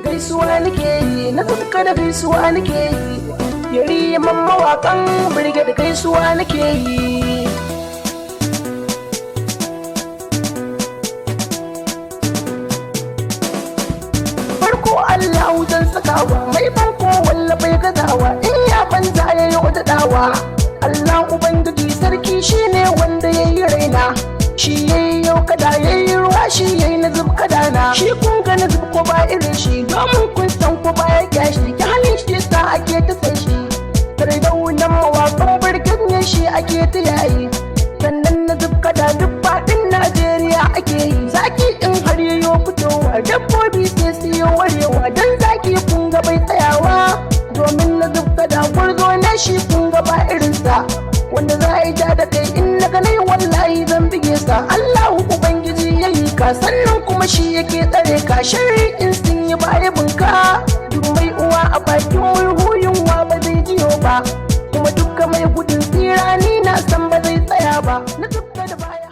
gaisuwa nake yi, Nazeef kada gaisuwa nake yi, yari mawaƙan brigade gaisuwa nake yi. Farko Allah zan sakawa, mai farko walla bai gazawa, in ya banza ya yi wata dawa. Allah Ubangiji sarki shine wanda ya yi raina, shi yayi yau kada yayi ruwa, shi yayi Nazeef kada na. Shi kun ga Nazeef ko ba irin shi, domin kun san ko ba ya kyashi, ki halin shi sa ake ta sai shi. Tare da wannan mawaƙan birkin ne shi ake ta yayi, sannan Nazeef kada duk faɗin Najeriya ake yi. Zaki in har yayo fitowa, dabbobi sai su yi warewa, dan zaki kun ga bai tsayawa, domin Nazeef kada gurzo na shi kun ga ba irinsa, wanda za a yi ja da kai in na ganai wallahi zan bige sa. Allahu Ubangiji ya yi ka, sannan kuma shi yake tsare ka, sharri in sun yi baya bunka, duk mai uwa a bakin murhu yunwa ba zai jiyo ba, kuma dukka mai gudun tsira ni na san ba zai tsaya ba. Nazeef kada baya